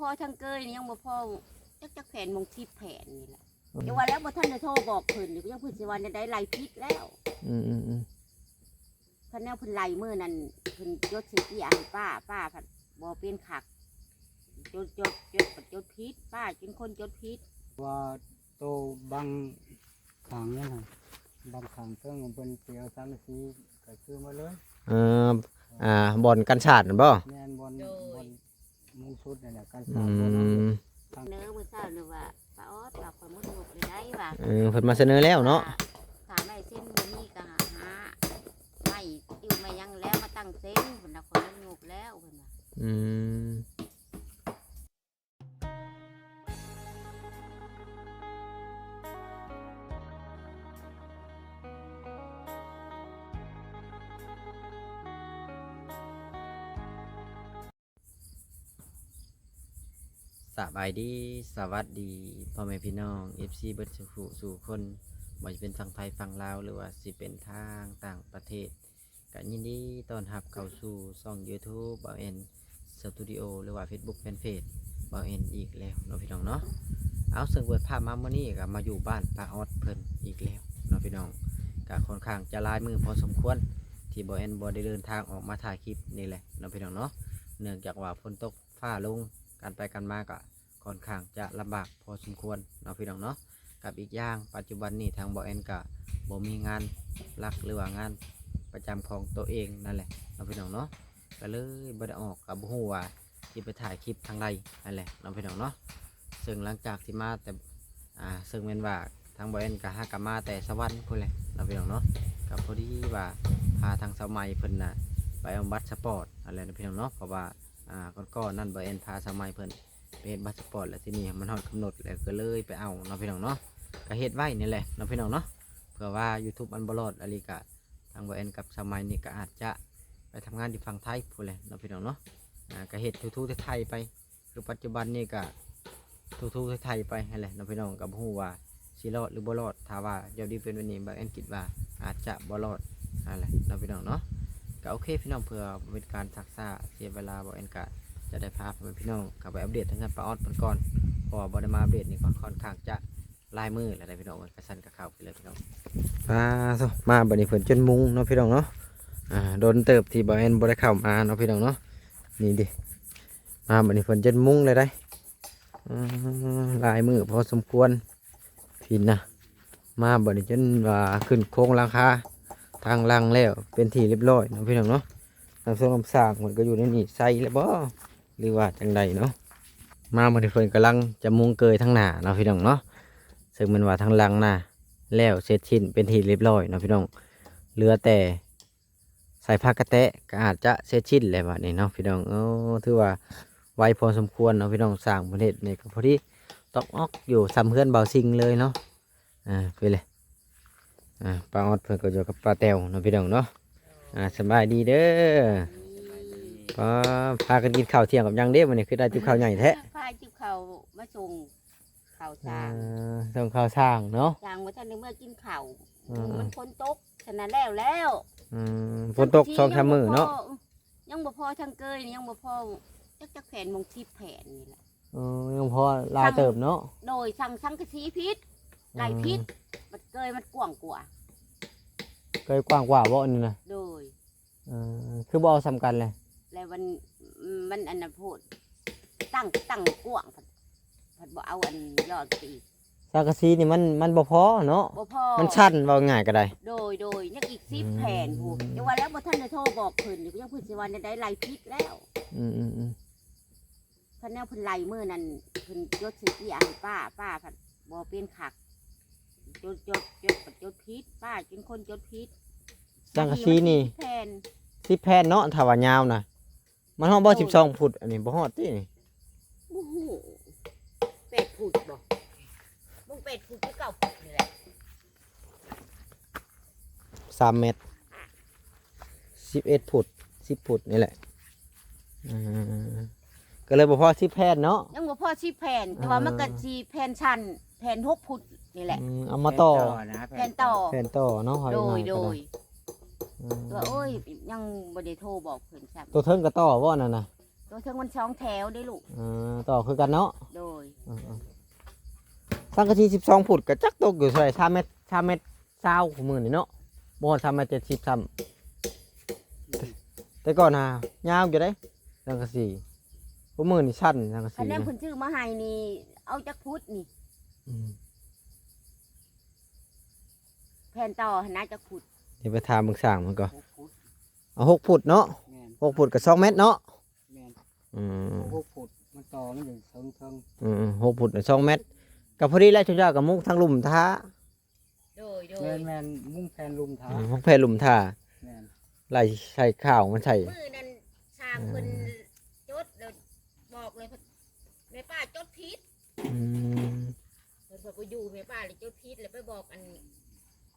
อทั้งเกยนี่ยังบ่พอจักแผ่นมงทิพย์แผ่นนี่แหละเดี๋ยววันแล้วบ่ทันได้โทรบอกเพิ่นเดี๋ยวยังเพิ่นสิว่าได้ไล่พิษแล้วเพิ่นแนวเพิ่นไล่มื้อนั้นเพิ่นยศสิเกียให้ป้าผัดบ่เป็นคักจดพิษป้าเป็นคนจดพิษว่าโตบางขังเนี่ยนะบางขังเครื่องของเป็นเตียวสังกะสีก็คือมาเลยบ่อนกันชาติบ่แม่นบอลมุงชุดนี่แหละการ อื สร้างบอล ม เนื้อมื้อเช้านึกว่าป้าออดว่าคนมุดงกเลยได้ว่า เพิ่นมาเสนอแล้วเนาะถ้าไม่เส้นบ่มีก็หาไม่ติ้วไม่ยังแล้วมาตั้งเส้นเพิ่นน่ะคนมุดงกแล้วเพิ่นว่าอืมสบายดีสวัสดีพ่อแม่พี่น้อง FC เบิดสู่คนบ่ว่าจะเป็นฝั่งไทยฝั่งลาวหรือว่าสิเป็นทางต่างประเทศก็ยินดีต้อนรับเข้าสู่ช่อง YouTube บ่าวเอ็นสตูดิโอหรือว่า Facebook Fanpage บ่าวเอ็นอีกแล้วเนาะพี่น้องเนาะเอาซึ่งเปิดภาพมาเมื่อนี้ก็มาอยู่บ้านป้าออดเพิ่นอีกแล้วเนาะพี่น้องก็ค่อนข้างจะลายมือพอสมควรที่บ่าวเอ็นบ่ได้เดินทางออกมาถ่ายคลิปนี่แหละเนาะพี่น้องเนาะเนื่องจากว่าฝนตกฟ้าลงการไปกันมาก็ค่อนข้างจะลำบากพอสมควรเนาะพี่น้องเนาะกับอีกอย่างปัจจุบันนี้ทางบ่เอ็นก็บ่มีงานหลักหรือว่างานประจำของตัวเองนั่นแหละเนาะพี่น้องเนาะก็เลยบ่ได้ออกกับบ่ฮู้ว่าที่ไปถ่ายคลิปทางใดนั่นแหละเนาะพี่น้องเนาะซึ่งหลังจากที่มาแต่ซึ่งแม่นว่าทางบ่เอ็นก็หากลับมาแต่สวรรค์พุ่นแหละเนาะพี่น้องเนาะก็พอดีว่าพาทางสาวใหม่เพิ่นน่ะไปเอาบัตรสปอร์ตอะไรนะพี่น้องเนาะเพราะว่าก่อนนั่นบ่เอ็นพาสาวใหม่เพิ่นเป็นบัตรสปอร์ตแล้วที่นี่มันฮอดกำหนดแล้วก็เลยไปเอาเนาะพี่น้องเนาะก็เฮ็ดไว้นี่แหละเนาะพี่น้องเนาะเพื่อว่า YouTube อันบลอดอะไรกะทางบ่เอ็นกับสมัยนี้ก็อาจจะไปทำงานที่ฝั่งไทยพูดเลยเนาะพี่น้องเนาะก็เฮ็ดทูๆไทยไปคือปัจจุบันนี้ก็ทูๆไทยไปนั่นแหละเนาะพี่น้องก็บ่ฮู้ว่าสิรอดหรือบ่รอดถ้าว่าเดี๋ยวดีเป็นวันนี้บ่เอ็นคิดว่าอาจจะบ่รอดนั่นแหละเนาะพี่น้องเนาะก็โอเคพี่น้องเพื่อเป็นการซักษาเสียเวลาบ่เอ็นก็จะได้พาพี่น้องกลับไปอัปเดตทั้งกันป้าออดก่อนเพราะว่าบ่ได้มาอัปเดตนี่ก็ค่อนข้างจะลายมืออะไรพี่น้องกระสันกระเข้าไปเลยพี่น้องมาบัดนี้เพิ่นจนมุงเนาะพี่น้องเนาะโดนเติบที่บ่เอ็นบ่ได้เข้ามาเนาะพี่น้องเนาะนี่ดิมาบัดนี้เพิ่นจนมุงเลยได้ลายมือพอสมควรพี่นะมาบัดนี้จนว่าขึ้นโค้งราคาทางลังแล้วเป็นที่เรียบร้อยเนาะพี่น้องเนาะน้ำส้มน้ำสร้างมันก็อยู่ในนี่ใส่แล้วบ่หรือว่าจังใดเนาะมาบัดนี้เพิ่นกำลังจะมุงเกยทั้งหน้าเนาะพี่น้องเนาะซึ่งมันว่าทางลังน่ะแล้วเสร็จชิ้นเป็นที่เรียบร้อยเนาะพี่น้องเหลือแต่ใส่ผ้ากระแตะก็อาจจะเสร็จชิ้นแล้วบัดนี้เนาะพี่น้องถือว่าไวพอสมควรเนาะพี่น้องสร้างประเทศนี่ก็พอดีตอกออกอยู่ซ้ำเพื่อนเบาซิงเลยเนาะไปเลยปลาออดเพื่อนก็อยู่กับปลาแตวเนาะพี่น้องเนาะสบายดีเด้อพากันกินข้าวเที่ยงกับยังเด้วันนี้คือได้จิ้มข้าวใหญ่แท้พาจิ้มข้าวมาส่งข้าวสางส่งข้าวสร้างเนาะสางว่าท่านในเมื่อกินข้าวมันฝนตกฉะนั้นแล้วฝนตก2-3 มื้อเนาะยังบ่พอทั้งเกยยังบ่พอจักแผ่นมงทิพย์แผ่นนี่แหละยังพอลายเติบเนาะโดยสั่งสังกะสีพิษไล่พิษมันเกยมันกว้างกว่าเกยกว้างกว่าบ่นี่นะโดยคือบ่เอาซ้ำกันเลยแล้วมันอันนั้นพูดตั้งกว้างผัดบ่เอาอันยอดตีสังกะสีนี่มันบ่พอเนาะบ่พอมันชั้นเว้าง่ายก็ได้โดยยังอีก10แผ่นพูดจังว่าแล้วบ่ทันได้โทรบอกเพิ่นยังเพิ่นสิว่าได้ไล่พิษแล้วเพิ่นแนวเพิ่นไล่มื้อนั้นเพิ่นยศสิเกียให้ป้าผัดบ่เป็นคักจดพิษป้าเป็นคนจดพิษสังกะสีนี่10แผ่นเนาะถ้าว่ายาวน่ะมันฮอดบ่12 ฟุตอันนี้บ่ฮอดตินี่โอ้โห8 ฟุตบ่บ่8 ฟุตหรือ9 ฟุตนี่แหละ3 เมตร11 ฟุต10 ฟุตนี่แหละก็เลยบ่พอ10 แผ่นเนาะยังบ่พอ10 แผ่นแต่ว่ามันก็สิแผ่นชั้นแผ่น6 ฟุตนี่แหละเอามาต่อแผ่นต่อเนาะโดยตัวโอ้ยยังบ่ได้โทรบอกเพิ่นซ้ำตัวเทิงก็ต่อบ่นั่นน่ะตัว ตัวเทิงมันช่องแถวได้ลูก ต่อคือกันเนาะ โดย สังกะสี12 ฟุตก็จักตกอยู่เท่าไหร่3 เมตร3 เมตร20ของมื้อนี่เนาะบ่ฮอด3 เมตร70ซ้ำแต่ก่อนน่ะยาวอยู่เด้สังกะสีบ่มื้อนี่สั้นสังกะ คั สี นนั้น นะ เพิ่นชื่อมาให้นี่เอาจักพุทธนี่ อืม แผ่นต่อหั่นนะจักพุทธ เดี๋ยวไปถามเบิ่งสร้างมันก่อน 6 ฟุต เอา6 ฟุตเนาะ แม่น 6 ฟุตก็2 เมตรเนาะ แม่น อืม 6 ฟุตมันต่อมันอยู่เทิง 6 ฟุต2 เมตรก็พอดีแล้วชุดยากับมุกทั้งหลุมท่า โดย ๆแม่นมุ่งแผ่นลุมท้า มุกแพรหลุมท่า แม่น ไหลใส่ข้าวมันใส่ มือนั้นสร้างเพิ่นจดแล้วบอกเลยแม่ป้าจดผิด อืม เพิ่นบอกว่าอยู่แม่ป้าเลยจดผิดแล้วไปบอกอัน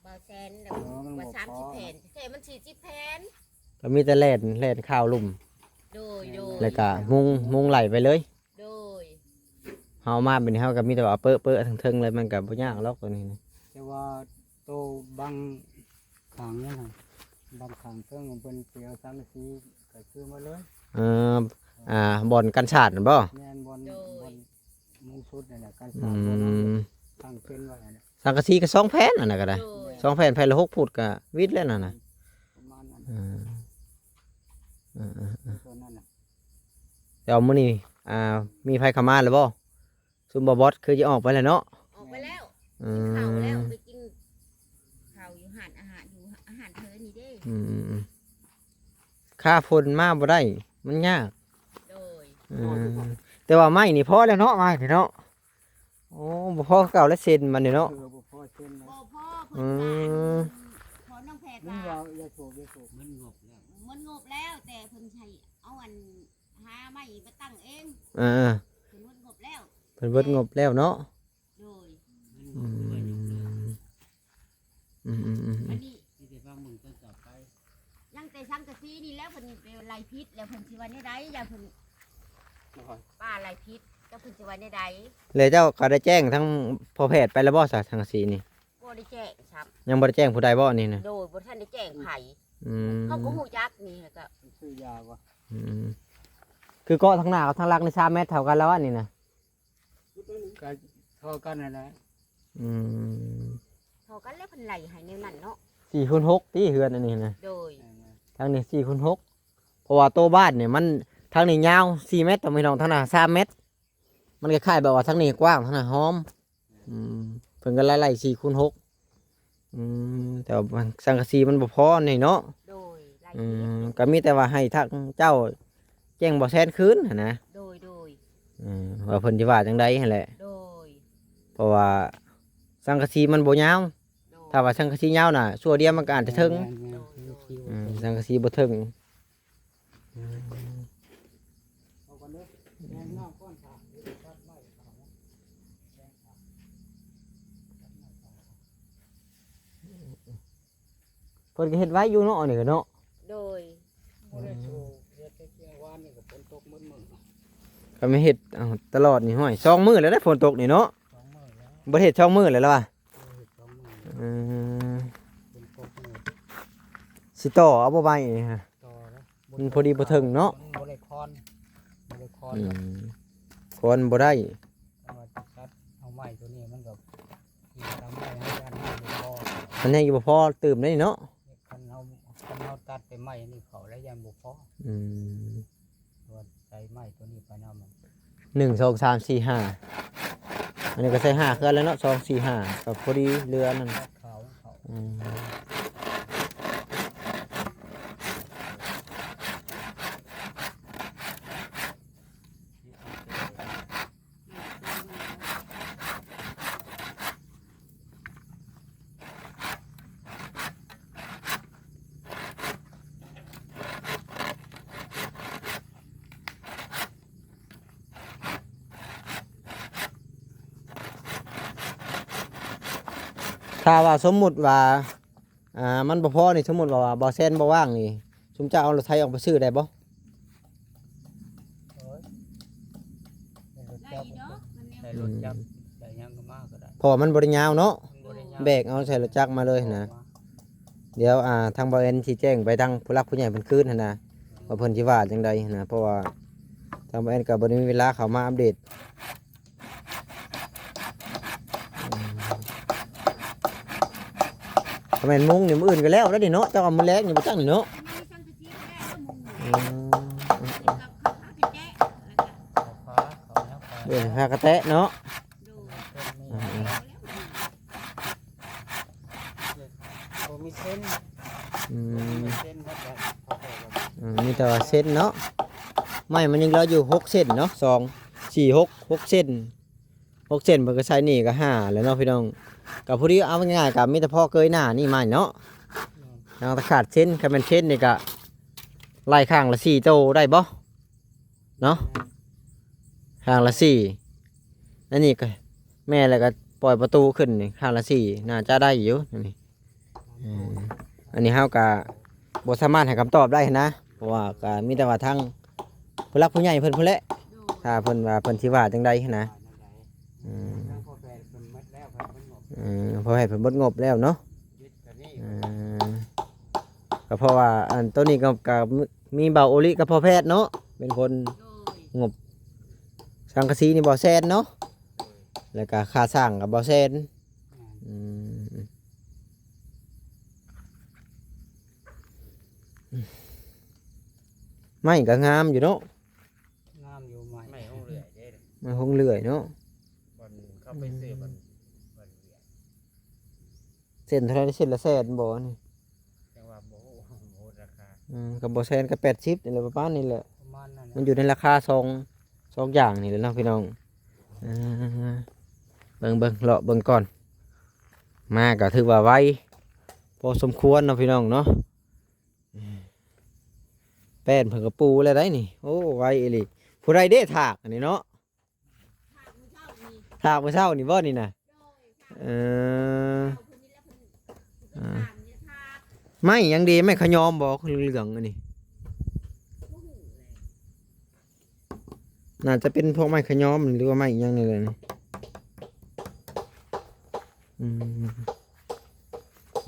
บ่าวแซนแล้ว มัน ว่า บ่พอ 30แผ่นแต่มัน40แผ่น ก็มีแต่แล่นข้าวหลุม โดยโดย แล้วก็มุงไหลไปเลย โดย เฮามาเป็นเฮาก็มีแต่ว่าเปื้อๆทั้งๆเลยมันก็บ่ยากหรอกตัวนี้นะ แต่ว่าโตบางขังเนี่ยนะบางขังเพิ่งมันเป็นเปียวสังกะสีก็ซื้อมาเลย เอ่อบ่อนกันชาตินั่นบ่ แม่นบนมุงชุดนี่นแหละการ อื สร้างบน ม ตั้งเป็นไว้นะ สังกะสีก็2 แผ่นนั่นน่ะก็ได้ โดย 2 แผ่นแผ่นละ6 ฟุตก็วิดแล้วนั่นน่ะ ประมาณนั้น อืม ตัวนั้นน่ะ แต่เอามื้อนี้มีไผเข้ามาแล้วบ่ซุมบ่บอสคือสิออกไปแล้วเนาะ ออกไปแล้ว อื กินข้าวแล้ว ม ไปกินข้าวอยู่หานอาหารอยู่อาหารเธอนี่เด้ อืมค่าฝนมาบ่ได้ มันยาก โดย อืมแต่ว่าไม้นี่พอแล้วเนาะไม้นี่เนาะโอ้บ่พอเก่าแล้วเซ็นมันนี่เนาะ คือบ่พอเส้นนะ พ่อ อื เพิ่น ม ขอน้องแพร มัน กา ว่าอย่าโศกมันงบแล้ว มันงบแล้วแต่เพิ่นใช้เอาอันหาไม้มาตั้งเอง เออ เพิ่นงบแล้ว เพิ่นเบิดงบแล้วเนาะ โดย อืมอืม อันนี้ ที่ได้ฟังมึงต้องจับไป ยังแต่สังกะสีนี่แล้วเพิ่นไปไล่พิษแล้วเพิ่นสิว่าในใดอย่าเพิ่นป้าไล่พิษก็เพิ่นสิว่าในใด แล้วเจ้าก็ได้แจ้งทั้งพ่อแพทย์ไปแล้วบ่ซะทางสีนี่ บ่ได้แจ้งครับ ยังบ่ได้แจ้งผู้ใดบ่นี่นะ โดยบ่ทันได้แจ้งไผ อืม เขาก็ฮู้จักนี่ก็ ซื้อยากว่า อืมคือเกาะทางหน้ากับทางหลักนี่3 เมตรเท่ากันแล้วอันนี้นะ ก็เท่ากันนั่นแหละ อืม เท่ากันแล้วเพิ่นไล่ให้แนวนั้นเนาะ 4คูณ6ที่เฮือนอันนี้นะ โดย ทางนี้4คูณ6เพราะว่าโตบ้านเนี่ยมันทางนี้ยาว4 เมตรแต่ไม่น้องทางหน้า3 เมตร มันคล้ายๆแบบว่าทางนี้กว้างทางหน้าหอมอืมเพิ่นก็ไล่ๆ4คูณ6แต่ว่าสังกะสีมันบ่พอนี่เนาะ โดยไล่ อื พิษ มก็มีแต่ว่าให้ทางเจ้าแจ้งบ่แซนคืนหั้นนะ โดยโดย ว่าเพิ่นสิว่าจังไดหั่นแหละ โดย เพราะว่าสังกะสีมันบ่ยาว โดย ถ้าว่าสังกะสียาวน่ะชั่วเดียวมันก็อาจจะถึง แม่นๆ สังกะสีบ่ถึง เอากันเด้อแม่นน้ำก้อนขาดเดี๋ยวตัดไม้ขาด เพิ่นก็เฮ็ดไว้อยู่เนาะนี่ก็เนาะ โดย บ่ได้โชว์เฮ็ดแต่เที่ยงวานนี่ก็ฝนตกมื้อ ก็ไม่เฮ็ดตลอดนี่ห้อย2 มื้อแล้วได้ฝนตกนี่เนาะ 2มื้อแล้ว บ่ได้เฮ็ด2 มื้อแล้วล่ะว่ะ 2มื้อ อืม ฝนตกมื้อ สิต่อเอาบ่ไปนี่ฮะ ต่อแล้ว มันพอดีบ่ถึงเนาะ บ่ได้คอนบ่ได้คอน อืมคนบ่ได้ เอามาตัดเอาไม้ตัวนี้มันก็กินตามไม้ให้กันให้บ่พอ มันยังอยู่บ่พอตื่มได้นี่เนาะ คันเฮาตัดไปไม้นี่เขาแล้วยังบ่พอ อืม ตัวใส่ไม้ตัวนี้ไปนำมัน 1 2 3 4 5อันนี้ก็ใส่5คือแล้วเนาะ2 4 5ก็พอดีเรือนั่น ตัดขาวเขา อืม ถ้าว่าสมมุติว่ามันบ่พอนี่สมมุติว่าบ่แซนบ่ว่างนี่ชุมเจ้าเอารถไถออกไปซื้อได้บ่ โอ้ยเป็นรถ ไล่ จักร เนาะมันแนว ใส่รถจักรใส่หยังก็มาก็ได้ เพราะว่ามันบ่ได้ยาวเนาะ มันบ่ได้ยาก แบกเอาใส่รถจักรมาเลยนะเดี๋ยวทางบ่เอ็นสิแจ้งไปทางผู้หลักผู้ใหญ่เพิ่นคืนหั่นนะว่าเพิ่นสิว่าจังใดหั่นนะเพราะว่า ทางบ้านกับบริมีเวลาเขามาอัปเดตทำไมมุ้งนี่มืออื่นกันแล้วแล้วดิเนาะเจ้าเอามือแรกนี่มาตั้งนี่เนาะเดี๋ยวหากระแตะเนาะ มีเส้น อืม เส้นก็จะพอแล้ว มีแต่ว่าเส้นเนาะไม่มันยังเหลืออยู่6เส้นเนาะ2 4 6 เส้น6เส้นมันก็ใช้นี่ก็5แล้วเนาะพี่น้องกับผู้ที่เอาง่ายๆกับมีแต่พ่อเกยหน้านี่มาเนาะนางตะขาดเส้นคันเป็นเส้นนี่ก็ไล่ข้างละ4โตได้บ่เนาะข้างละ4นั่นนี่ก็แม่แล้วก็ปล่อยประตูขึ้นนี่ข้างละ4น่าจะได้อยู่นี่อันนี้เฮาก็บ่สามารถให้คำตอบได้นะเพราะว่าก็มีแต่ว่าทางผู้หลักผู้ใหญ่เพิ่นพุ่นแหละถ้าเพิ่นว่าเพิ่นสิว่าจังใดนะพอให้เพิ่นเบิดงบแล้วเนาะก็เพราะว่าอันตัวนี้ก็มีเบาโอลิกับพ่อแพทย์เนาะเป็นคนงบสังกะสีนี่บ่แซนเนาะแล้วก็ค่าสร้างก็บ่แซนไม่ก็งามอยู่เนาะ งามอยู่ใหม่ ไม่ห้องเรื่อยเด้ มันคงเลื่อยเนาะ บนเข้าไปซื้อบนเรื่อย เส้นเท่าไรเส้นละแสนบ่นี่ จังว่าโหราคา ก็บ่แซนก็80นี่แหละประมาณนี้แหละ ประมาณนั้น มันอยู่ในราคาสองอย่างนี่แหละเนาะพี่น้องเบิ่งเลาะเบิ่งก่อนมาก็ถือว่าไวพอสมควรเนาะพี่น้องเนาะแป้นเพิ่นก็ปูแล้วได้นี่โอ้ไวอีหลีผู้ใดเด้ถากอันนี้เนาะถากมื้อเช้านี่บ่นี่น่ะไม่ยังดีไม่ขยอมบ่เหลืองอันนี้น่าจะเป็นพวกไม้ขยอมหรือว่าไม้อีกอย่างนี่แหละ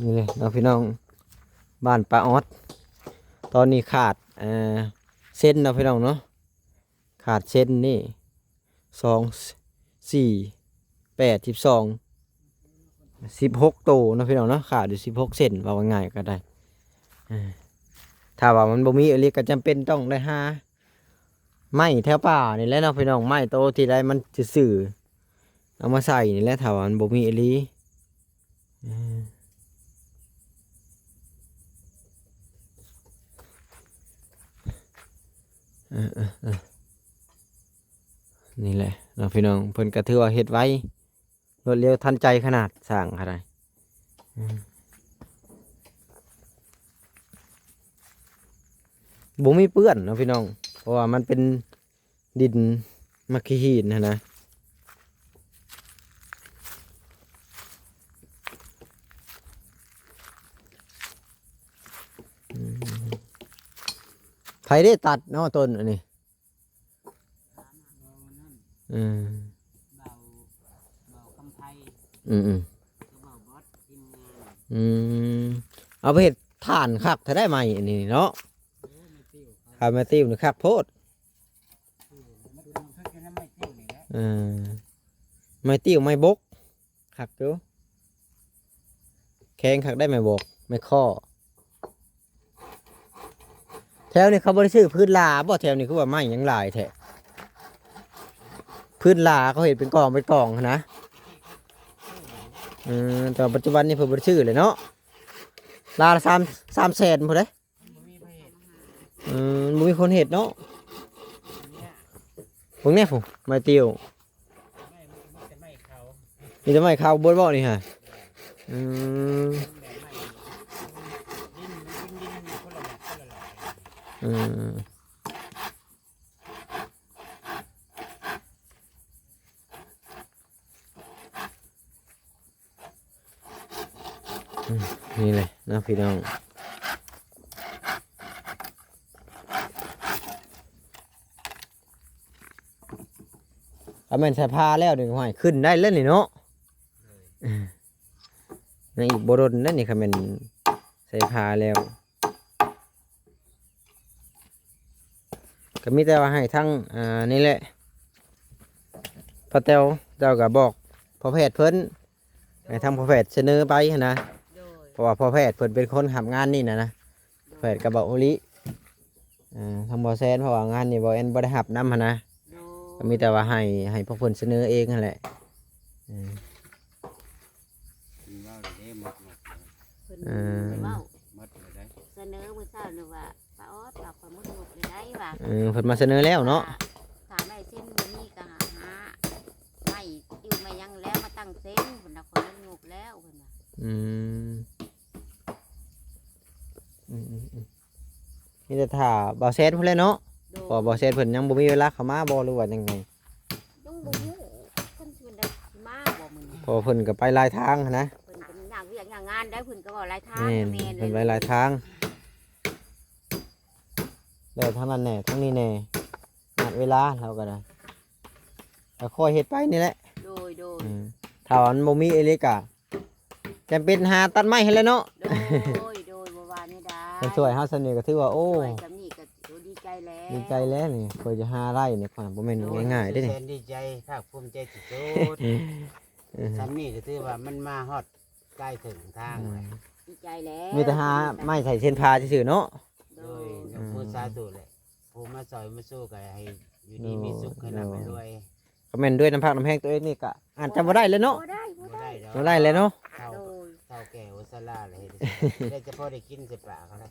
นี่เลยเราพี่น้องบ้านป้าออดตอนนี้ขาดเส้นเราพี่น้องเนาะขาดเส้นนี่2 4 8 12 16โตนะพี่น้องเนาะขาดอยู่16เซนว่าง่ายก็ได้ถ้าว่ามันบ่มีอะไรก็จำเป็นต้องได้หาไม้แถวป่านี่แหละเนาะพี่น้องไม้โตที่ได้มันซื่อๆเอามาใส่นี่แหละถ้าว่ามันบ่มีอะไรนี่แหละเนาะพี่น้องเพิ่นก็ถือว่าเฮ็ดไว้รวดเร็วทันใจขนาดสร้างขนาดบ่มีเปื้อนเนาะพี่น้องเพราะว่ามันเป็นดินมักขี้หินนะไผได้ตัดเนาะต้นอันนี้เบาคำไทย อืม เบาบอสทีมงาน เอาไปเห็ดถ่านคักถ้าได้ไหมอันนี้เนาะข้าวแม่ติ้วนี่คักโพดไม่ติ้วไม่บกคักอยู่แข็งคักได้ไม่บกไม่ข้อแถวนี้เขาบริชื่อพื้นลาบ่แถวนี้เขาว่าไม้ยังหลายแท้พื้นลาเขาเห็นเป็นกองนะแต่ปัจจุบันนี้เพิ่นบริชื่อเลยเนาะลาละ3 แสนพอได้บ่มีคนเห็ดเนาะพวกนี้ผมไม่เตียวมีแต่ไม่เข้าบนบ่อนี่ฮะนี่เลยนะพี่น้องถ้าแม่นใส่ผ้าแล้วนี่ห้อยขึ้นได้แล้วนี่เนาะนี่อีกบ่ดนนั่นนี่ค่ะแม่นใส่ผ้าแล้ว ก็มีแต่ว่าให้ทั้งนี่แหละพ่อแต้วเจ้าก็บอกพ่อแพทย์เพิ่นให้ทางพ่อแพทย์เสนอไปหั้นนะ โดย เพราะว่าพ่อแพทย์เพิ่นเป็นคนทำงานนี่นะแพทย์ก็บอกโอลิทางบ่แซนเพราะว่างานนี่บ่แอนบ่ได้รับนำหั้นนะ โด ก็ ย มีแต่ว่าให้พวกเพิ่นเสนอเองนั่นแหละ มันว่าเลยเด้หมด เพิ่น เออ เว้า หมดเลยได้ เสนอมื้อเช้านี่ว่าป้าออดว่าข่อยมุดงกเลยได้ว่า เพิ่นมาเสนอแล้วเนาะ ถ้าไม่เส้นบ่มีก็หาไม่อยู่ไม่ยังแล้วมาตั้งเส้นเพิ่นน่ะข่อยมุดงกแล้วเพิ่นว่า อืมมีแต่ถ้าบ่แซนพุ่นแหละเนาะ โดย พอบ่แซนเพิ่นยังบ่มีเวลาเข้ามาบ่หรือว่าจังไง ยังบ่ฮู้เพิ่นสิเป็นได้มาบ่มื้อนี้ เพอเพิ่นก็ไปหลายทางหั้นนะ เพิ่นก็ย่างเวียกย่างงานได้เพิ่นก็เว้าหลายทาง แม่น แม่น เพิ่นไปหลายทางแล้วทั้งนั้นแน่ทั้งนี้แน่นัดเวลาเราก็ได้ก็ค่อยเฮ็ดไปนี่แหละ โดย ถ้ามันบ่มีอีหลีก็จำเป็นหาตัดไม้ให้แล้วเนาะ โดยบ่ว่านี่ได้ เพิ่นช่วยเฮาซะนี่ก็ถือว่าโอ้ ช่วยจำนี่ก็โอ้ดีใจแล้ว ดีใจแล้วนี่เพิ่นจะหาไร่นี่ขนาดบ่แม่นง่ายๆเด้นี่ แสนดีใจภาคภูมิใจสุดๆซ้ำนี่ก็ถือว่ามันมาฮอดใกล้ถึงทางเลย ดีใจแล้ว มีแต่หาไม้ใส่เส้นพาซื่อๆเนาะ โด โด ย ยน้ำพุสาธุเลยผู้มาซอยมาสู้กันให้อยู่ดีมีสุขให้ร่ำให้รวย ก็แม่นด้วยน้ำพักน้ำแห้งตัวเองนี่ก็อาจจะบ่ได้เลยเนาะ บ่ได้ บ่ได้ดอก บ่ได้เลยเนาะ เท่า โดย เท่าแก่วัสลาเลยได้เฉพาะได้กินใส่ปากเขาแล้ว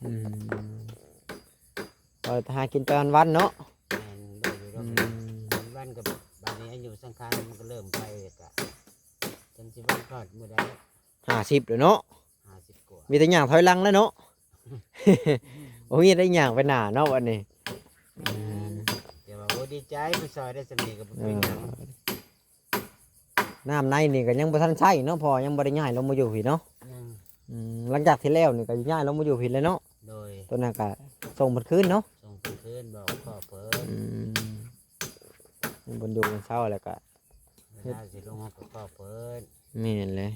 ก็หากินไปวันๆเนาะ แม่นโดยอยู่รอบวันกับบัดนี้อายุสังขารมันก็เริ่มไปกะจนสิวันคลอดมื้อใด 50เลยเนาะ 50กว่า มีแต่ย่างถอยหลังแล้วเนาะ โอ้ยได้ย่างไปหน้าเนาะวันนี้ แต่ว่าโอ้ดีใจไปซอยได้สำนีกับเป็นหยัง น้ำในนี่ก็ยังบ่ทันใช้เนาะพอยังบ่ได้ย้ายลงมาอยู่พี่เนาะ ยัง หลังจากที่แล้วนี่ก็ย้ายลงมาอยู่พี่เลยเนาะ โดย ตัวนั้นก็ส่งเพิ่นคืนเนาะ ส่งเพิ่นคืนบอกพ่อเพิ่น บนอยู่บนเช้าแล้วก็ เวลาสิลงห้องกับพ่อเพิ่น แม่นเลย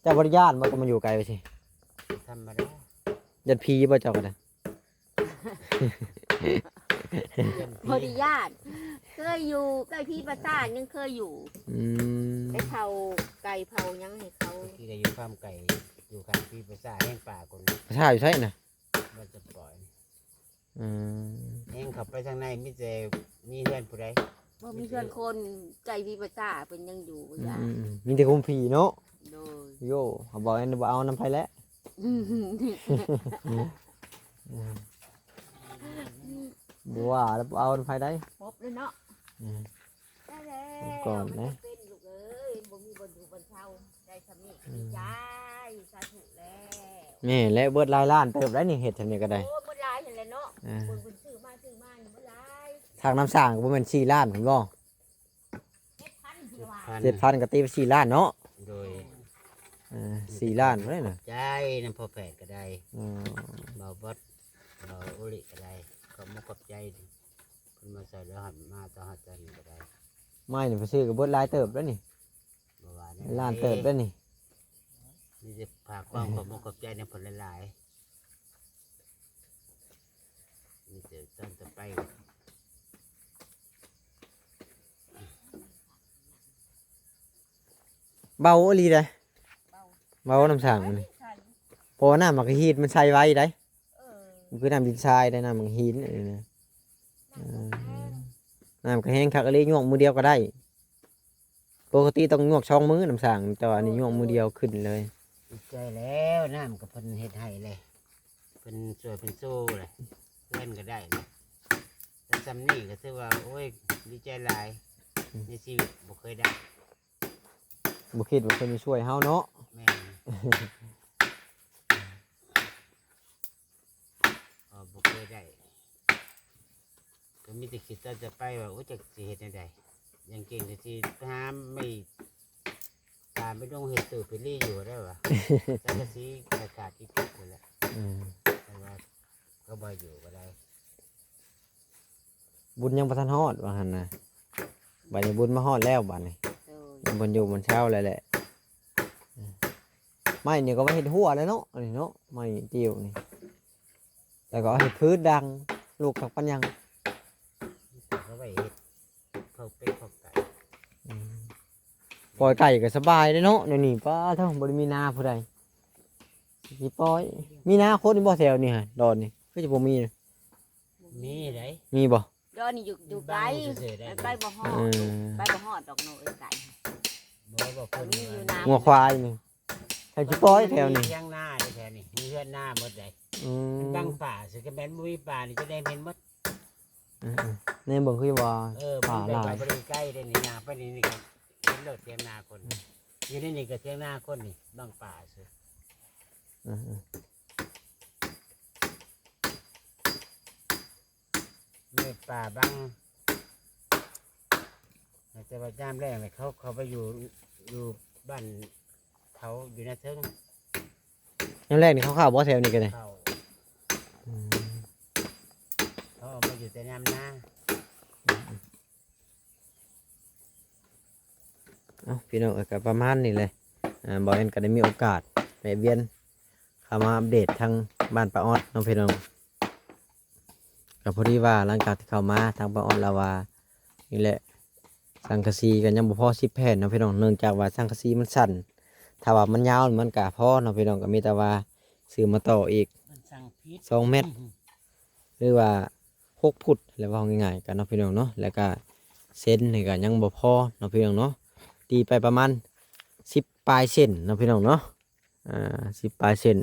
เจ้าบ่ได้ญาติบ่ก็มาอยู่ไกลไปสิ ธรรมดา ญาติพี่บ่เจ้าก็ได้ พอดีญาติเคยอยู่ใกล้พี่ประสาทยังเคยอยู่ อืม ได้เผาไก่เผายังให้เขา ที่ได้อยู่ฟาร์มไก่อยู่กันพี่ภาษาแห้งป่าคน ประชาอยู่ไสน่ะ มันจะปล่อย อืม แห้งขับไปทางในมิแต่มีเพื่อนผู้ใด บ่มีเพื่อนคนไก่พี่ประสาทเพิ่นยังอยู่ญาติ มีแต่คุมผีเนาะ โดย โยเขาบอกให้บ่เอาน้ำไผแล้วบ่ว่าแล้วบ่เอาน้ำไผได้ พบเลยเนาะ อืม ได้แล้ว ก่อนนะ มัเป็นลูกเอ้ยบ่มีบ่อยู่บนเช่าได้สำนี้ดีใจสาธุแล้ว นี่และเบิดหลายล้านเติบได้นี่เฮ็ดทำนี่ก็ได้ โอ้บ่หลายเห็นเลยเนาะ อ่า คนซื้อมานี่บ่หลาย ทางน้ำสร้างก็บ่แม่น4ล้านพุ่นบ่ 7,000คือว่า 7,000ก็ตีไป4ล้านเนาะ โดย 4ล้านบ่ได้น่ะ ใจน้ำพ่อแปดก็ได้ อืม เบาบดเบาอุลิก็ได้ก็มุกกับใจคนมาใส่แล้วหันมาต่อหัดจันก็ได้ ไม่นี่ไปซื้อก็เบิดหลายเติบแล้วนี่ เมื่อวาน ล้านเติบแล้วนี่ นี่จะพาความกับมุกกับใจในผลหลายๆนี่จะต้นต่อไป เบาอีหลีได้เบาน้ำสร้างมันนี่เพราะว่าน้ำมันก็ฮีดมันใส่ไว้ได้ มันคือน้ำดินทรายได้น้ำมันหินนี่นะน้ำก็แห้งคักอะไรยวกมือเดียวก็ได้ ปกติต้องยวกช่องมือน้ำสร้างแต่ว่าอันนี้ยวกมือเดียวขึ้นเลย ดีใจแล้วน้ำกับเพิ่นเฮ็ดให้เลยเพิ่นช่วยเพิ่นสู้เลยเล่นก็ได้เลยแต่ซ้ำนี่ก็ถือว่าโอ้ยดีใจหลายในชีวิตบ่เคยได้ บุคิดว่าเพิ่นจะช่วยเฮาเนาะ แม่นบ่เคยได้ก็มีแต่คิดว่าจะไปว่าโอ้จะสิเฮ็ดจังไดยังเก่งแต่สิไปหาไม่ตามไปดงเฮ็ดตื่นไปรี่อยู่ได้วะ สังกะสีอากาศที่ติดนั่นแหละ อืม แต่ว่าก็บ่อยู่ก็ได้ บุญยังบ่ทันฮอดว่าหั่นน่ะบัดนี้บุญมาฮอดแล้วบัดนี้ โดย บนอยู่บนเช้าเลยแหละไม้นี่ก็มาเห็ดหัวเลยเนาะอันนี้เนาะไม้เตียวนี่แล้วก็เอาเห็ดพื้นดังลูกผักปัญญัง ปล่อยไก่ก็สบายเด้เนาะเดี๋ยวนี้ป้าเท่าบ่ได้มีนาผู้ใดสิปล่อยมีนาคนนี่บ่แถวนี่ฮะดอนนี่คือจะบ่มีนะ มีได้ มีบ่ เดี๋ยวนี้อยู่ไกล ซื่อๆได้ ไปบ่ฮอด เออ ไปบ่ฮอดดอกโนเอ้ยไก่ บ่เพิ่น มีอยู่นา งัวควายนี่ใครสิปล่อยแถวนี้ มีเลี้ยงหน้าได้แถวนี้มีเฮือนหน้าหมดได้ อืม บังป่าสิก็แม่นบ่มีป่านี่จะได้เห็นหมด ในเบิ่งคือว่า มั ป่าน ไป หลาย บริใกล้ได้นี่นาไปนี่ก็เห็นรถเทียงนาคนอยู่ในนี่ก็เทียงนาคนนี่บังป่าสิ อืม มีป่าบังแต่ว่าย่ามแรกเนี่ยเขาไปอยู่บ้านเขาอยู่ในเทิง ๆยามแรกนี่เขาเข้าบ่แถวนี้กันเลย เขาเขาออกมาอยู่แต่ยามหน้า เอ้าพี่น้องเอ้ยก็ประมาณนี้เลยบ่เอ็นก็ได้มีโอกาสไปเวียนเข้ามาอัปเดตทางบ้านป้าออดน้องพี่น้องก็พอดีว่าหลังจากที่เข้ามาทางป้าออดแล้วว่านี่แหละสังกะสีกันยังบ่พอ10แผ่นเนาะพี่น้องเนื่องจากว่าสังกะสีมันสั้นถ้าว่ามันยาวมันก็พอเนาะพี่น้องก็มีแต่ว่าซื้อมาต่ออีก มันสั่งพิษ 2 เม็ดหรือว่า6ฟุตแล้วว่าง่ายๆกันเนาะพี่น้องเนาะแล้วก็เส้นนี่ก็ยังบ่พอเนาะพี่น้องเนาะตีไปประมาณ10ปลายเส้นเนาะพี่น้องเนาะ10ปลายเส้น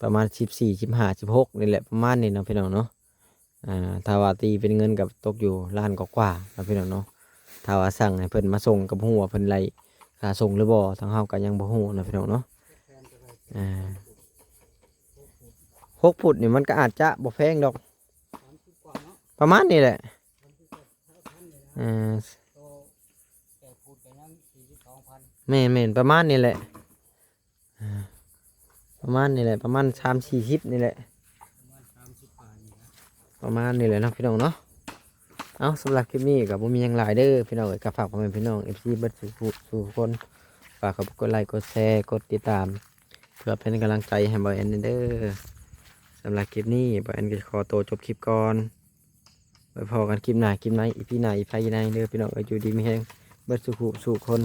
ประมาณ14 15 16นี่แหละประมาณนี้เนาะพี่น้องเนาะถ้าว่าตีเป็นเงินกับตกอยู่ล้านกว่าๆเนาะพี่น้องเนาะถ้าว่าสั่งให้เพิ่นมาส่งกับฮู้ว่าเพิ่นไล่ค่าส่งหรือบ่ทางเฮาก็ยังบ่ฮู้เนาะพี่น้องเนาะ6ฟุตนี่มันก็อาจจะบ่แพงดอกประมาณนี้แหละแม่นๆประมาณนี้แหละประมาณนี้แหละประมาณ3-40นี่แหละประมาณนี้แหละเนาะพี่น้องเนาะเอาสำหรับคลิปนี้ก็บ่มีหยังหลายเด้อพี่น้องเอ้ยก็ฝากพ่อแม่พี่น้อง FC เบิดสู่คนฝากกดไลค์กดแชร์กดติดตามเพื่อเป็นกำลังใจให้บ่แอนเด้อสำหรับคลิปนี้บ่แอนก็ขอตัวจบคลิปก่อนไว้พอกันคลิปหน้าอีพีหน้าอีไผในเด้อพี่น้องเอ้ยอยู่ดีมีแรงเบิดสู่คน